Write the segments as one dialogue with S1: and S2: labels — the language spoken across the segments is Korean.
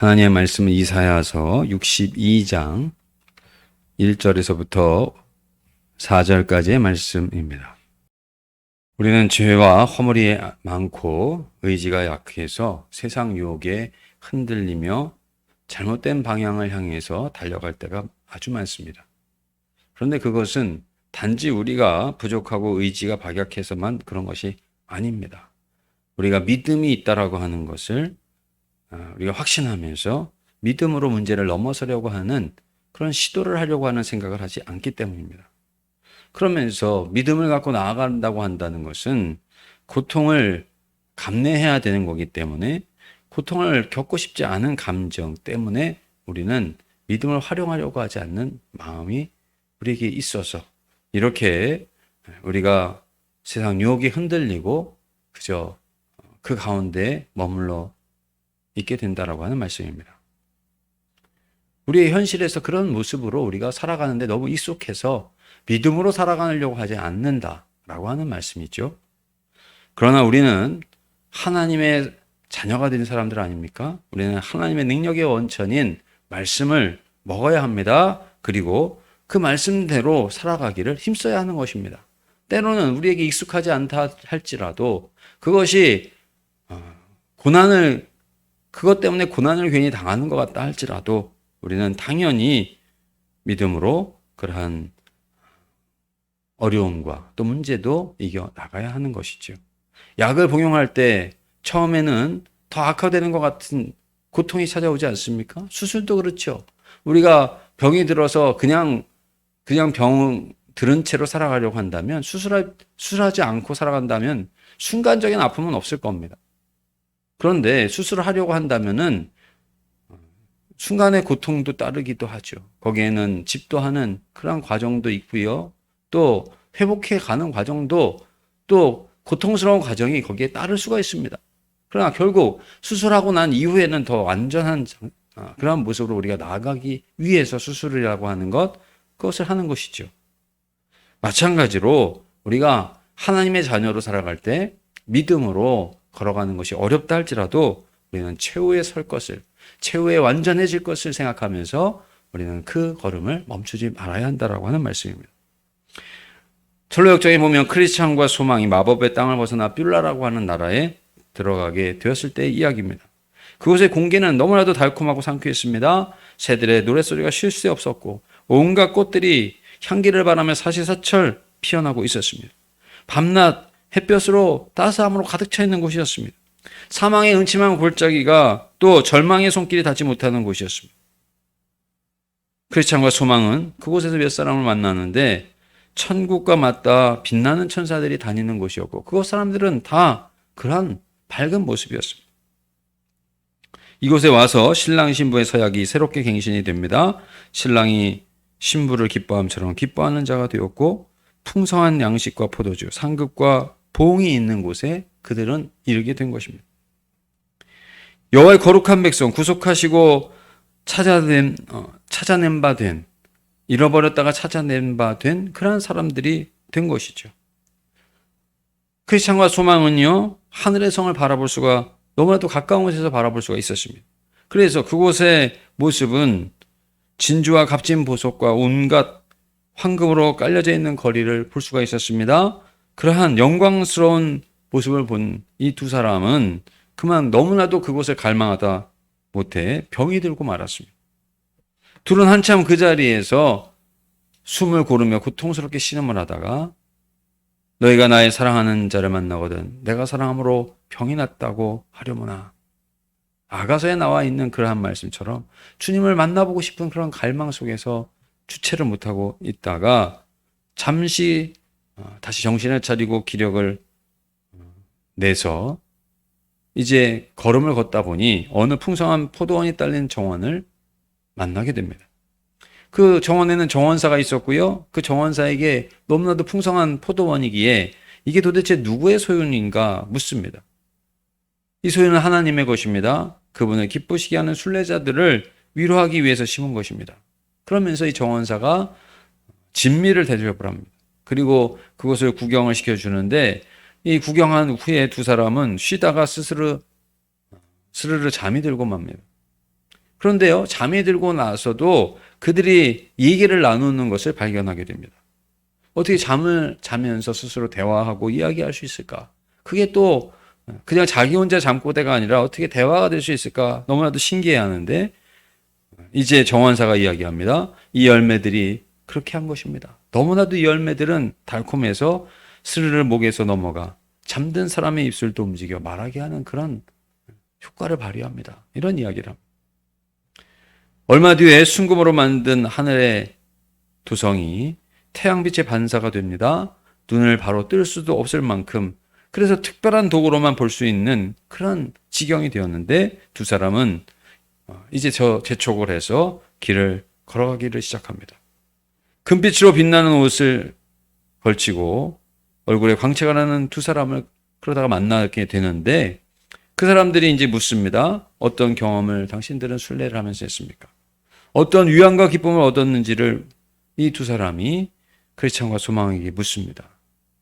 S1: 하나님의 말씀은 이사야서 62장 1절에서부터 4절까지의 말씀입니다. 우리는 죄와 허물이 많고 의지가 약해서 세상 유혹에 흔들리며 잘못된 방향을 향해서 달려갈 때가 아주 많습니다. 그런데 그것은 단지 우리가 부족하고 의지가 박약해서만 그런 것이 아닙니다. 우리가 믿음이 있다라고 하는 것을 우리가 확신하면서 믿음으로 문제를 넘어서려고 하는 그런 시도를 하려고 하는 생각을 하지 않기 때문입니다. 그러면서 믿음을 갖고 나아간다고 한다는 것은 고통을 감내해야 되는 거기 때문에 고통을 겪고 싶지 않은 감정 때문에 우리는 믿음을 활용하려고 하지 않는 마음이 우리에게 있어서 이렇게 우리가 세상 유혹이 흔들리고 그저 그 가운데 머물러 있게 된다라고 하는 말씀입니다. 우리의 현실에서 그런 모습으로 우리가 살아가는데 너무 익숙해서 믿음으로 살아가려고 하지 않는다라고 하는 말씀이죠. 그러나 우리는 하나님의 자녀가 된 사람들 아닙니까? 우리는 하나님의 능력의 원천인 말씀을 먹어야 합니다. 그리고 그 말씀대로 살아가기를 힘써야 하는 것입니다. 때로는 우리에게 익숙하지 않다 할지라도 그것이 그것 때문에 고난을 괜히 당하는 것 같다 할지라도 우리는 당연히 믿음으로 그러한 어려움과 또 문제도 이겨 나가야 하는 것이죠. 약을 복용할 때 처음에는 더 악화되는 것 같은 고통이 찾아오지 않습니까? 수술도 그렇죠. 우리가 병이 들어서 그냥 병 들은 채로 살아가려고 한다면 수술하지 않고 살아간다면 순간적인 아픔은 없을 겁니다. 그런데 수술을 하려고 한다면은 순간의 고통도 따르기도 하죠. 거기에는 집도하는 그런 과정도 있고요. 또 회복해 가는 과정도 또 고통스러운 과정이 거기에 따를 수가 있습니다. 그러나 결국 수술하고 난 이후에는 더 완전한 그런 모습으로 우리가 나아가기 위해서 수술이라고 하는 그것을 하는 것이죠. 마찬가지로 우리가 하나님의 자녀로 살아갈 때 믿음으로 걸어가는 것이 어렵다 할지라도 우리는 최후에 설 것을, 최후에 완전해질 것을 생각하면서 우리는 그 걸음을 멈추지 말아야 한다라고 하는 말씀입니다. 철로역정에 보면 크리스찬과 소망이 마법의 땅을 벗어나 뷸라라고 하는 나라에 들어가게 되었을 때의 이야기입니다. 그곳의 공기는 너무나도 달콤하고 상쾌했습니다. 새들의 노랫소리가 쉴 새 없었고 온갖 꽃들이 향기를 바라며 사시사철 피어나고 있었습니다. 밤낮 햇볕으로 따스함으로 가득 차 있는 곳이었습니다. 사망의 음침한 골짜기가 또 절망의 손길이 닿지 못하는 곳이었습니다. 크리스찬과 소망은 그곳에서 몇 사람을 만나는데 천국과 맞닿아 빛나는 천사들이 다니는 곳이었고 그곳 사람들은 다 그러한 밝은 모습이었습니다. 이곳에 와서 신랑 신부의 서약이 새롭게 갱신이 됩니다. 신랑이 신부를 기뻐함처럼 기뻐하는 자가 되었고 풍성한 양식과 포도주, 상급과 보응이 있는 곳에 그들은 이르게 된 것입니다. 여호와의 거룩한 백성, 구속하시고 찾아낸 바 된, 잃어버렸다가 찾아낸 바 된 그러한 사람들이 된 것이죠. 크리스찬과 소망은요, 하늘의 성을 바라볼 수가 너무나도 가까운 곳에서 바라볼 수가 있었습니다. 그래서 그곳의 모습은 진주와 값진 보석과 온갖 황금으로 깔려져 있는 거리를 볼 수가 있었습니다. 그러한 영광스러운 모습을 본 이 두 사람은 그만 너무나도 그곳을 갈망하다 못해 병이 들고 말았습니다. 둘은 한참 그 자리에서 숨을 고르며 고통스럽게 신음을 하다가 너희가 나의 사랑하는 자를 만나거든 내가 사랑함으로 병이 났다고 하려무나. 아가서에 나와 있는 그러한 말씀처럼 주님을 만나보고 싶은 그런 갈망 속에서 주체를 못하고 있다가 잠시 다시 정신을 차리고 기력을 내서 이제 걸음을 걷다 보니 어느 풍성한 포도원이 딸린 정원을 만나게 됩니다. 그 정원에는 정원사가 있었고요. 그 정원사에게 너무나도 풍성한 포도원이기에 이게 도대체 누구의 소유인가 묻습니다. 이 소유는 하나님의 것입니다. 그분을 기쁘시게 하는 순례자들을 위로하기 위해서 심은 것입니다. 그러면서 이 정원사가 진미를 대접을 합니다. 그리고 그것을 구경을 시켜주는데 이 구경한 후에 두 사람은 쉬다가 스르르 잠이 들고 맙니다. 그런데요, 잠이 들고 나서도 그들이 얘기를 나누는 것을 발견하게 됩니다. 어떻게 잠을 자면서 스스로 대화하고 이야기할 수 있을까? 그게 또 그냥 자기 혼자 잠꼬대가 아니라 어떻게 대화가 될 수 있을까? 너무나도 신기해하는데 이제 정원사가 이야기합니다. 이 열매들이 그렇게 한 것입니다. 너무나도 이 열매들은 달콤해서 스르르 목에서 넘어가 잠든 사람의 입술도 움직여 말하게 하는 그런 효과를 발휘합니다. 이런 이야기를 합니다. 얼마 뒤에 순금으로 만든 하늘의 두성이 태양빛의 반사가 됩니다. 눈을 바로 뜰 수도 없을 만큼 그래서 특별한 도구로만 볼 수 있는 그런 지경이 되었는데 두 사람은 이제 재촉을 해서 길을 걸어가기를 시작합니다. 금빛으로 빛나는 옷을 걸치고 얼굴에 광채가 나는 두 사람을 그러다가 만나게 되는데 그 사람들이 이제 묻습니다. 어떤 경험을 당신들은 순례를 하면서 했습니까? 어떤 위안과 기쁨을 얻었는지를 이 두 사람이 크리스찬과 소망에게 묻습니다.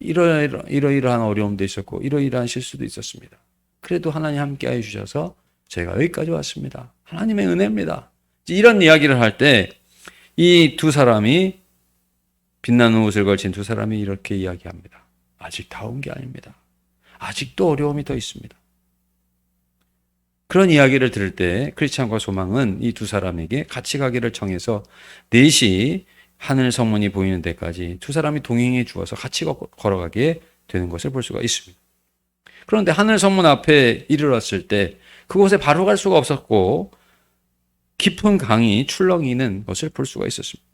S1: 이러이러한 어려움도 있었고 이러이러한 실수도 있었습니다. 그래도 하나님 함께해 주셔서 제가 여기까지 왔습니다. 하나님의 은혜입니다. 이런 이야기를 할 때 이 두 사람이 빛나는 옷을 걸친 두 사람이 이렇게 이야기합니다. 아직 다 온 게 아닙니다. 아직도 어려움이 더 있습니다. 그런 이야기를 들을 때 크리스찬과 소망은 이 두 사람에게 같이 가기를 정해서 넷이 하늘 성문이 보이는 데까지 두 사람이 동행해 주어서 같이 걸어가게 되는 것을 볼 수가 있습니다. 그런데 하늘 성문 앞에 이르렀을 때 그곳에 바로 갈 수가 없었고 깊은 강이 출렁이는 것을 볼 수가 있었습니다.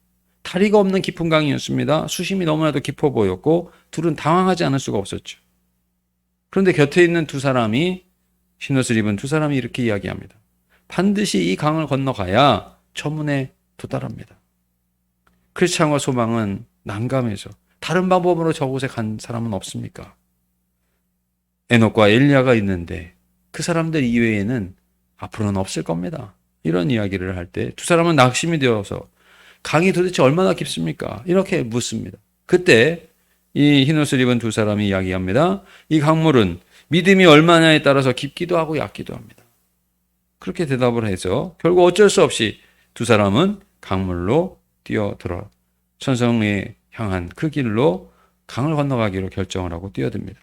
S1: 다리가 없는 깊은 강이었습니다. 수심이 너무나도 깊어 보였고 둘은 당황하지 않을 수가 없었죠. 그런데 곁에 있는 두 사람이 흰옷을 입은 두 사람이 이렇게 이야기합니다. 반드시 이 강을 건너가야 천문에 도달합니다. 크리스찬과 소망은 난감해서 다른 방법으로 저곳에 간 사람은 없습니까? 에녹과 엘리야가 있는데 그 사람들 이외에는 앞으로는 없을 겁니다. 이런 이야기를 할 때 두 사람은 낙심이 되어서 강이 도대체 얼마나 깊습니까? 이렇게 묻습니다. 그때 이 흰옷을 입은 두 사람이 이야기합니다. 이 강물은 믿음이 얼마냐에 따라서 깊기도 하고 얕기도 합니다. 그렇게 대답을 해서 결국 어쩔 수 없이 두 사람은 강물로 뛰어들어 천성에 향한 그 길로 강을 건너가기로 결정을 하고 뛰어듭니다.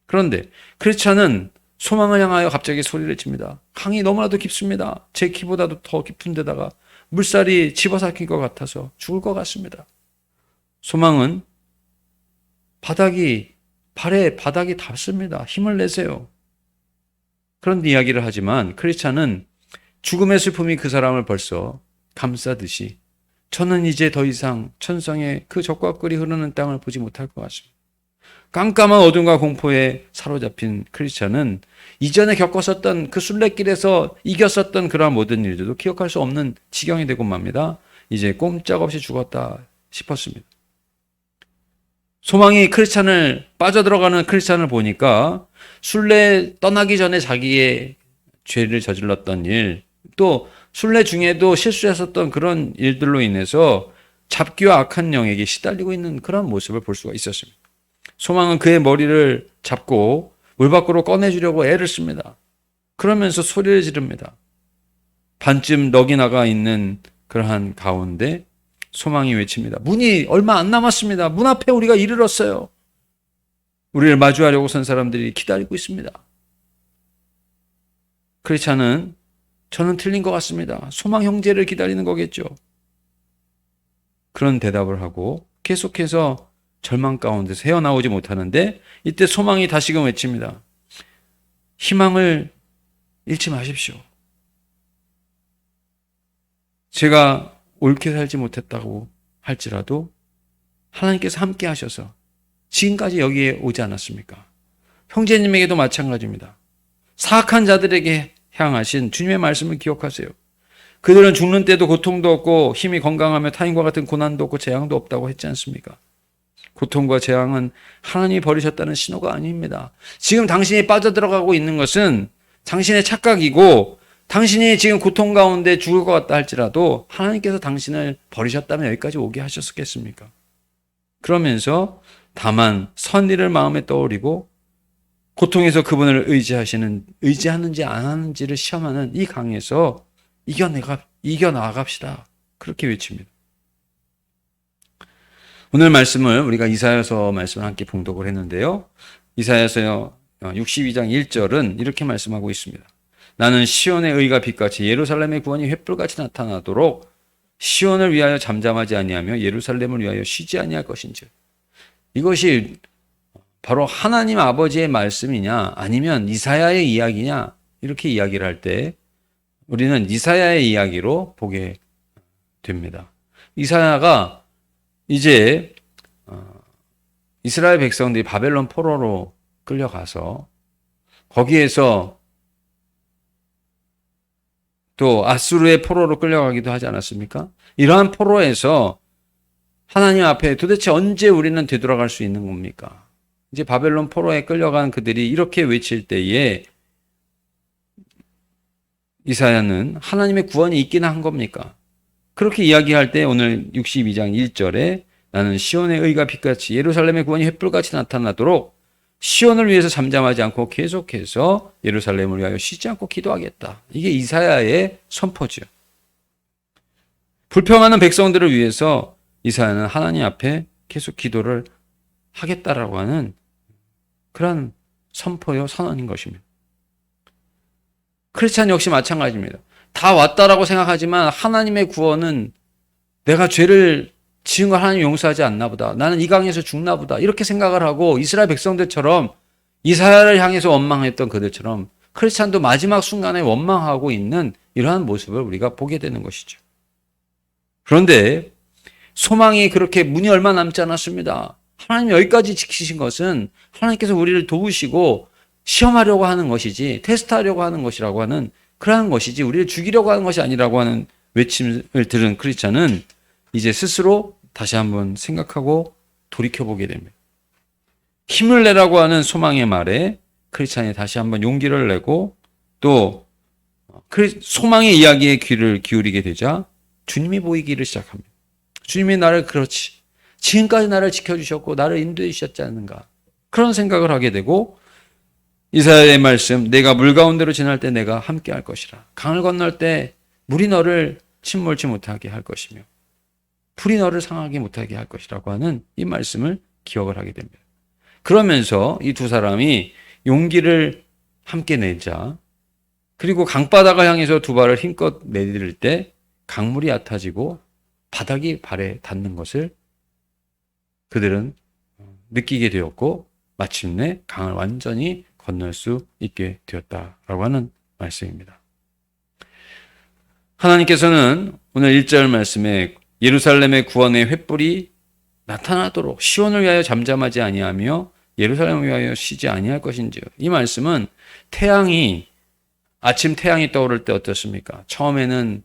S1: 그런데 크리스찬은 소망을 향하여 갑자기 소리를 칩니다. 강이 너무나도 깊습니다. 제 키보다도 더 깊은 데다가 물살이 집어삼킬 것 같아서 죽을 것 같습니다. 소망은 발에 바닥이 닿습니다. 힘을 내세요. 그런 이야기를 하지만 크리스찬은 죽음의 슬픔이 그 사람을 벌써 감싸듯이 저는 이제 더 이상 천성의 그 적과 꿀이 흐르는 땅을 보지 못할 것 같습니다. 깜깜한 어둠과 공포에 사로잡힌 크리스찬은 이전에 겪었었던 그 순례길에서 이겼었던 그러한 모든 일들도 기억할 수 없는 지경이 되고 맙니다. 이제 꼼짝없이 죽었다 싶었습니다. 소망이 빠져들어가는 크리스찬을 보니까 순례 떠나기 전에 자기의 죄를 저질렀던 일, 또 순례 중에도 실수했었던 그런 일들로 인해서 잡기와 악한 영에게 시달리고 있는 그런 모습을 볼 수가 있었습니다. 소망은 그의 머리를 잡고 물 밖으로 꺼내주려고 애를 씁니다. 그러면서 소리를 지릅니다. 반쯤 넋이 나가 있는 그러한 가운데 소망이 외칩니다. 문이 얼마 안 남았습니다. 문 앞에 우리가 이르렀어요. 우리를 마주하려고 선 사람들이 기다리고 있습니다. 크리스찬은 저는 틀린 것 같습니다. 소망 형제를 기다리는 거겠죠. 그런 대답을 하고 계속해서 절망 가운데서 헤어나오지 못하는데 이때 소망이 다시금 외칩니다. 희망을 잃지 마십시오. 제가 옳게 살지 못했다고 할지라도 하나님께서 함께 하셔서 지금까지 여기에 오지 않았습니까? 형제님에게도 마찬가지입니다. 사악한 자들에게 향하신 주님의 말씀을 기억하세요. 그들은 죽는 때도 고통도 없고 힘이 건강하며 타인과 같은 고난도 없고 재앙도 없다고 했지 않습니까? 고통과 재앙은 하나님이 버리셨다는 신호가 아닙니다. 지금 당신이 빠져들어가고 있는 것은 당신의 착각이고 당신이 지금 고통 가운데 죽을 것 같다 할지라도 하나님께서 당신을 버리셨다면 여기까지 오게 하셨겠습니까? 그러면서 다만 선의를 마음에 떠올리고 고통에서 그분을 의지하는지 안 하는지를 시험하는 이 강에서 이겨나갑시다. 그렇게 외칩니다. 오늘 말씀을 우리가 이사야서 말씀을 함께 봉독을 했는데요. 이사야서 62장 1절은 이렇게 말씀하고 있습니다. 나는 시온의 의가 빛같이 예루살렘의 구원이 횃불같이 나타나도록 시온을 위하여 잠잠하지 아니하며 예루살렘을 위하여 쉬지 아니할 것인지. 이것이 바로 하나님 아버지의 말씀이냐 아니면 이사야의 이야기냐 이렇게 이야기를 할 때 우리는 이사야의 이야기로 보게 됩니다. 이사야가 이제 이스라엘 백성들이 바벨론 포로로 끌려가서 거기에서 또 아수르의 포로로 끌려가기도 하지 않았습니까? 이러한 포로에서 하나님 앞에 도대체 언제 우리는 되돌아갈 수 있는 겁니까? 이제 바벨론 포로에 끌려간 그들이 이렇게 외칠 때에 이사야는 하나님의 구원이 있긴 한 겁니까? 그렇게 이야기할 때 오늘 62장 1절에 나는 시온의 의가 빛같이 예루살렘의 구원이 횃불같이 나타나도록 시온을 위해서 잠잠하지 않고 계속해서 예루살렘을 위하여 쉬지 않고 기도하겠다. 이게 이사야의 선포죠. 불평하는 백성들을 위해서 이사야는 하나님 앞에 계속 기도를 하겠다라고 하는 그런 선포요 선언인 것입니다. 크리스찬 역시 마찬가지입니다. 다 왔다라고 생각하지만 하나님의 구원은 내가 죄를 지은 걸 하나님 용서하지 않나 보다. 나는 이 강에서 죽나 보다. 이렇게 생각을 하고 이스라엘 백성들처럼 이사야를 향해서 원망했던 그들처럼 크리스찬도 마지막 순간에 원망하고 있는 이러한 모습을 우리가 보게 되는 것이죠. 그런데 소망이 그렇게 문이 얼마 남지 않았습니다. 하나님 여기까지 지키신 것은 하나님께서 우리를 도우시고 시험하려고 하는 것이지 테스트하려고 하는 것이라고 하는 그러한 것이지 우리를 죽이려고 하는 것이 아니라고 하는 외침을 들은 크리스찬은 이제 스스로 다시 한번 생각하고 돌이켜보게 됩니다. 힘을 내라고 하는 소망의 말에 크리스찬이 다시 한번 용기를 내고 또 소망의 이야기에 귀를 기울이게 되자 주님이 보이기를 시작합니다. 주님이 나를 그렇지 지금까지 나를 지켜주셨고 나를 인도해 주셨지 않는가 그런 생각을 하게 되고 이사야의 말씀 내가 물 가운데로 지날 때 내가 함께 할 것이라 강을 건널 때 물이 너를 침몰치 못하게 할 것이며 불이 너를 상하게 못하게 할 것이라고 하는 이 말씀을 기억을 하게 됩니다. 그러면서 이 두 사람이 용기를 함께 내자 그리고 강바닥을 향해서 두 발을 힘껏 내디딜 때 강물이 얕아지고 바닥이 발에 닿는 것을 그들은 느끼게 되었고 마침내 강을 완전히 건널 수 있게 되었다라고 하는 말씀입니다. 하나님께서는 오늘 1절 말씀에 예루살렘의 구원의 횃불이 나타나도록 시온을 위하여 잠잠하지 아니하며 예루살렘을 위하여 쉬지 아니할 것인지요. 이 말씀은 아침 태양이 떠오를 때 어떻습니까? 처음에는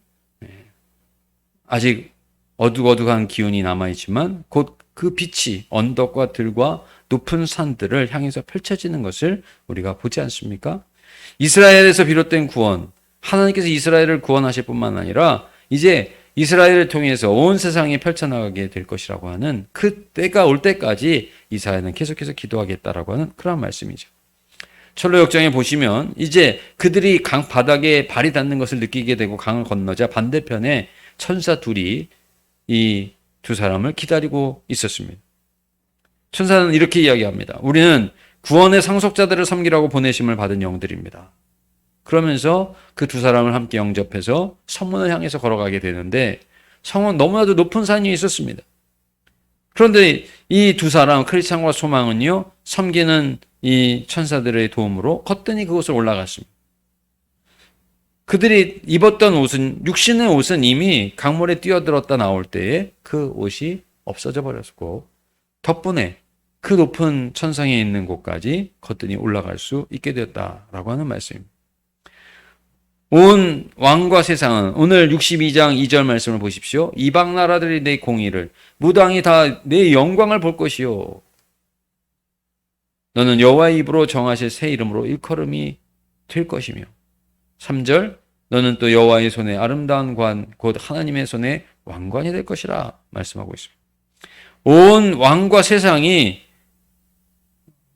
S1: 아직 어둑어둑한 기운이 남아있지만 곧 그 빛이 언덕과 들과 높은 산들을 향해서 펼쳐지는 것을 우리가 보지 않습니까? 이스라엘에서 비롯된 구원, 하나님께서 이스라엘을 구원하실 뿐만 아니라 이제 이스라엘을 통해서 온 세상에 펼쳐나가게 될 것이라고 하는 그 때가 올 때까지 이사야는 계속해서 기도하겠다라고 하는 그런 말씀이죠. 철로 역정에 보시면 이제 그들이 강 바닥에 발이 닿는 것을 느끼게 되고 강을 건너자 반대편에 천사 둘이 이 두 사람을 기다리고 있었습니다. 천사는 이렇게 이야기합니다. 우리는 구원의 상속자들을 섬기라고 보내심을 받은 영들입니다. 그러면서 그 두 사람을 함께 영접해서 성문을 향해서 걸어가게 되는데 성은 너무나도 높은 산이 있었습니다. 그런데 이 두 사람 크리스찬과 소망은요 섬기는 이 천사들의 도움으로 거뜬히 그곳을 올라갔습니다. 그들이 입었던 옷은 육신의 옷은 이미 강물에 뛰어들었다 나올 때에 그 옷이 없어져 버렸고 덕분에 그 높은 천상에 있는 곳까지 거뜬히 올라갈 수 있게 되었다라고 하는 말씀입니다. 온 왕과 세상은 오늘 62장 2절 말씀을 보십시오. 이방 나라들이 내 공의를 무당이 다 내 영광을 볼 것이요. 너는 여호와의 입으로 정하실 새 이름으로 일컬음이 될 것이며 3절 너는 또 여호와의 손에 아름다운 관 곧 하나님의 손에 왕관이 될 것이라 말씀하고 있습니다. 온 왕과 세상이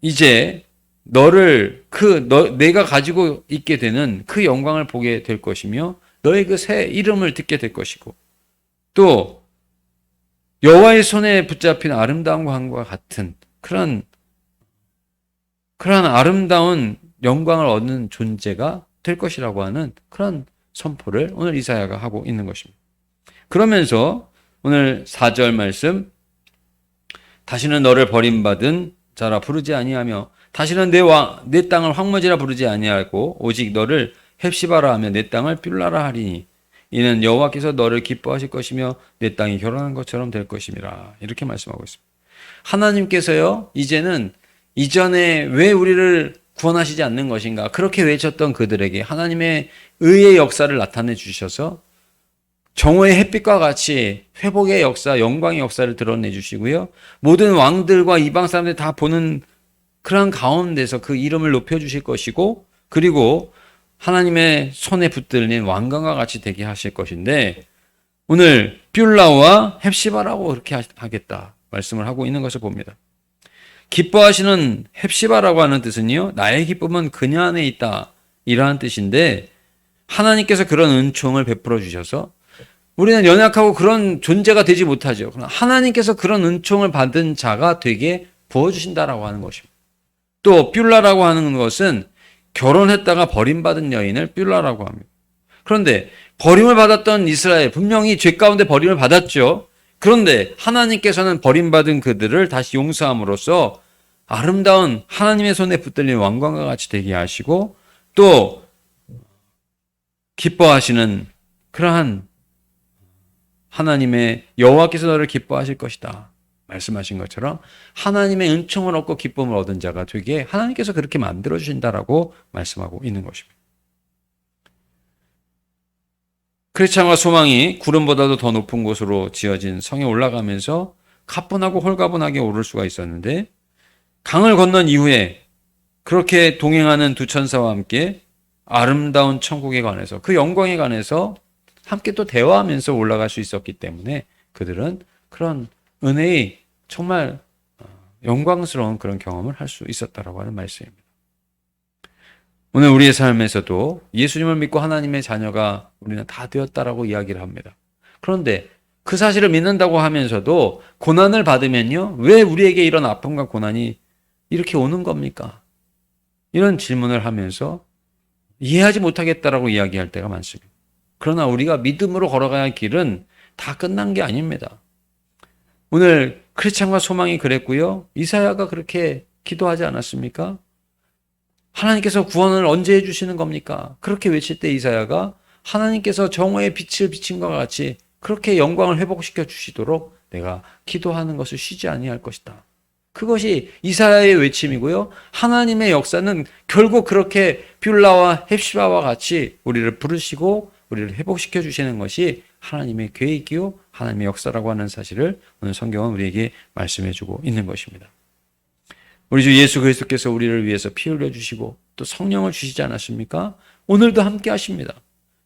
S1: 이제 내가 가지고 있게 되는 그 영광을 보게 될 것이며 너의 그 새 이름을 듣게 될 것이고, 또 여호와의 손에 붙잡힌 아름다운 광과 같은 그런 아름다운 영광을 얻는 존재가 될 것이라고 하는 그런 선포를 오늘 이사야가 하고 있는 것입니다. 그러면서 오늘 4절 말씀, 다시는 너를 버림받은 자라 부르지 아니하며 다시는 내 땅을 황무지라 부르지 아니하고 오직 너를 헵시바라 하며 내 땅을 뷸라라 하리니 이는 여호와께서 너를 기뻐하실 것이며 내 땅이 결혼한 것처럼 될 것임이라. 이렇게 말씀하고 있습니다. 하나님께서요, 이제는 이전에 왜 우리를 구원하시지 않는 것인가 그렇게 외쳤던 그들에게 하나님의 의의 역사를 나타내 주셔서 정오의 햇빛과 같이 회복의 역사, 영광의 역사를 드러내 주시고요, 모든 왕들과 이방 사람들이 다 보는 그런 가운데서 그 이름을 높여 주실 것이고, 그리고 하나님의 손에 붙들린 왕관과 같이 되게 하실 것인데, 오늘 뷸라와 헵시바라고 그렇게 하겠다 말씀을 하고 있는 것을 봅니다. 기뻐하시는 헵시바라고 하는 뜻은요, 나의 기쁨은 그녀 안에 있다, 이러한 뜻인데, 하나님께서 그런 은총을 베풀어 주셔서 우리는 연약하고 그런 존재가 되지 못하죠. 그러나 하나님께서 그런 은총을 받은 자가 되게 부어주신다라고 하는 것입니다. 또 뷸라라고 하는 것은 결혼했다가 버림받은 여인을 뷸라라고 합니다. 그런데 버림을 받았던 이스라엘, 분명히 죄 가운데 버림을 받았죠. 그런데 하나님께서는 버림받은 그들을 다시 용서함으로써 아름다운 하나님의 손에 붙들린 왕관과 같이 되게 하시고, 또 기뻐하시는 그러한 하나님의 여호와께서 너를 기뻐하실 것이다 말씀하신 것처럼 하나님의 은총을 얻고 기쁨을 얻은 자가 되게 하나님께서 그렇게 만들어 주신다라고 말씀하고 있는 것입니다. 크리스찬과 소망이 구름보다도 더 높은 곳으로 지어진 성에 올라가면서 가뿐하고 홀가분하게 오를 수가 있었는데, 강을 건넌 이후에 그렇게 동행하는 두 천사와 함께 아름다운 천국에 관해서, 그 영광에 관해서 함께 또 대화하면서 올라갈 수 있었기 때문에 그들은 그런 은혜의 정말 영광스러운 그런 경험을 할 수 있었다라고 하는 말씀입니다. 오늘 우리의 삶에서도 예수님을 믿고 하나님의 자녀가 우리는 다 되었다라고 이야기를 합니다. 그런데 그 사실을 믿는다고 하면서도 고난을 받으면요, 왜 우리에게 이런 아픔과 고난이 이렇게 오는 겁니까? 이런 질문을 하면서 이해하지 못하겠다라고 이야기할 때가 많습니다. 그러나 우리가 믿음으로 걸어가야 할 길은 다 끝난 게 아닙니다. 오늘 크리스찬과 소망이 그랬고요, 이사야가 그렇게 기도하지 않았습니까? 하나님께서 구원을 언제 해주시는 겁니까? 그렇게 외칠 때 이사야가 하나님께서 정오의 빛을 비친 것과 같이 그렇게 영광을 회복시켜 주시도록 내가 기도하는 것을 쉬지 아니할 것이다. 그것이 이사야의 외침이고요, 하나님의 역사는 결국 그렇게 뷸라와 헵시바와 같이 우리를 부르시고 우리를 회복시켜 주시는 것이 하나님의 계획이요 하나님의 역사라고 하는 사실을 오늘 성경은 우리에게 말씀해 주고 있는 것입니다. 우리 주 예수 그리스도께서 우리를 위해서 피 흘려 주시고 또 성령을 주시지 않았습니까? 오늘도 함께 하십니다.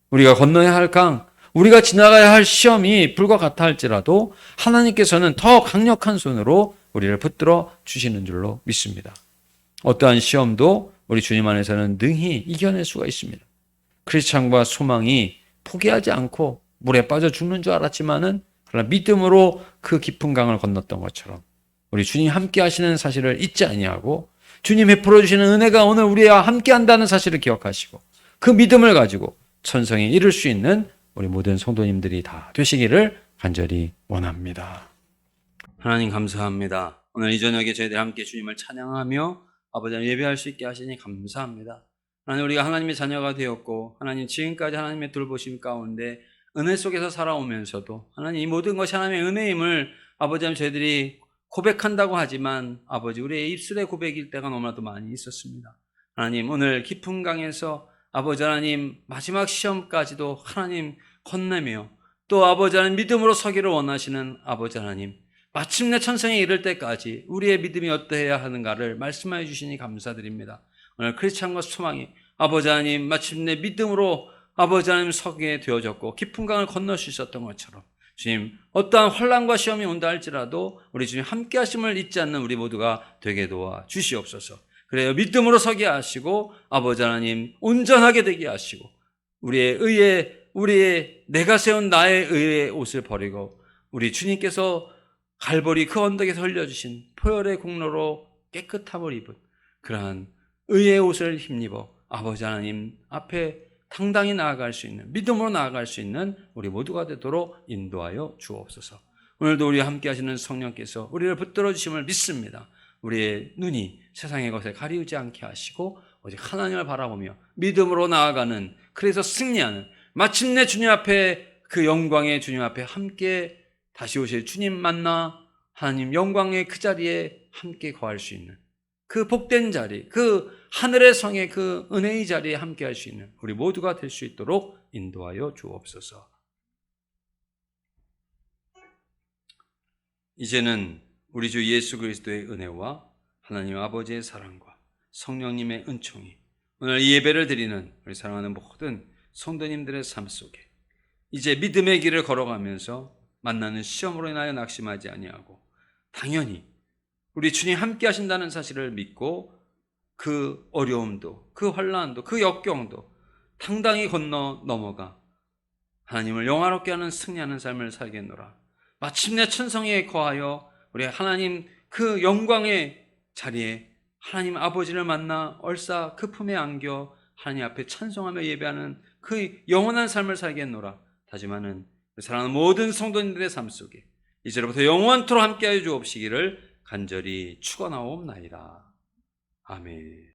S1: 우리가 건너야 할 강, 우리가 지나가야 할 시험이 불과 같아 할지라도 하나님께서는 더 강력한 손으로 우리를 붙들어 주시는 줄로 믿습니다. 어떠한 시험도 우리 주님 안에서는 능히 이겨낼 수가 있습니다. 크리스찬과 소망이 포기하지 않고 물에 빠져 죽는 줄 알았지만은 그러나 믿음으로 그 깊은 강을 건넜던 것처럼 우리 주님 함께 하시는 사실을 잊지 아니하고 주님 베풀어 주시는 은혜가 오늘 우리와 함께 한다는 사실을 기억하시고 그 믿음을 가지고 천성에 이룰 수 있는 우리 모든 성도님들이 다 되시기를 간절히 원합니다. 하나님 감사합니다. 오늘 이 저녁에 저희들 함께 주님을 찬양하며 아버지 예배할 수 있게 하시니 감사합니다. 하나님, 우리가 하나님의 자녀가 되었고 하나님 지금까지 하나님의 돌보심 가운데 은혜 속에서 살아오면서도 하나님 이 모든 것이 하나님의 은혜임을 아버지 하나님 저희들이 고백한다고 하지만 아버지 우리의 입술의 고백일 때가 너무나도 많이 있었습니다. 하나님, 오늘 깊은 강에서 아버지 하나님 마지막 시험까지도 하나님 건네며 또 아버지 하나님 믿음으로 서기를 원하시는 아버지 하나님, 마침내 천성에 이를 때까지 우리의 믿음이 어떠해야 하는가를 말씀하여 주시니 감사드립니다. 오늘 크리스찬과 소망이 아버지 하나님 마침내 믿음으로 아버지 하나님 서게 되어졌고 깊은 강을 건널 수 있었던 것처럼 주님, 어떠한 환난과 시험이 온다 할지라도 우리 주님 함께 하심을 잊지 않는 우리 모두가 되게 도와 주시옵소서. 그래요, 믿음으로 서게 하시고 아버지 하나님 온전하게 되게 하시고 우리의 의의 내가 세운 나의 의의 옷을 버리고 우리 주님께서 갈보리 그 언덕에서 흘려주신 보혈의 공로로 깨끗함을 입은 그러한 의의 옷을 힘입어 아버지 하나님 앞에 당당히 나아갈 수 있는, 믿음으로 나아갈 수 있는 우리 모두가 되도록 인도하여 주옵소서. 오늘도 우리와 함께 하시는 성령께서 우리를 붙들어 주심을 믿습니다. 우리의 눈이 세상의 것에 가리우지 않게 하시고 오직 하나님을 바라보며 믿음으로 나아가는, 그래서 승리하는, 마침내 주님 앞에, 그 영광의 주님 앞에 함께 다시 오실 주님 만나 하나님 영광의 그 자리에 함께 거할 수 있는 그 복된 자리, 그 하늘의 성의 그 은혜의 자리에 함께 할 수 있는 우리 모두가 될 수 있도록 인도하여 주옵소서. 이제는 우리 주 예수 그리스도의 은혜와 하나님 아버지의 사랑과 성령님의 은총이 오늘 이 예배를 드리는 우리 사랑하는 모든 성도님들의 삶 속에 이제 믿음의 길을 걸어가면서 만나는 시험으로 인하여 낙심하지 아니하고 당연히 우리 주님 함께 하신다는 사실을 믿고 그 어려움도, 그 환난도, 그 역경도 당당히 건너 넘어가 하나님을 영화롭게 하는 승리하는 삶을 살겠노라. 마침내 천성에 거하여 우리 하나님 그 영광의 자리에 하나님 아버지를 만나 얼싸 그 품에 안겨 하나님 앞에 찬송하며 예배하는 그 영원한 삶을 살겠노라. 다짐하는 사랑하는 모든 성도님들의 삶 속에 이제로부터 영원토록 함께하여 주옵시기를 간절히 축원하옵나이다. 아멘.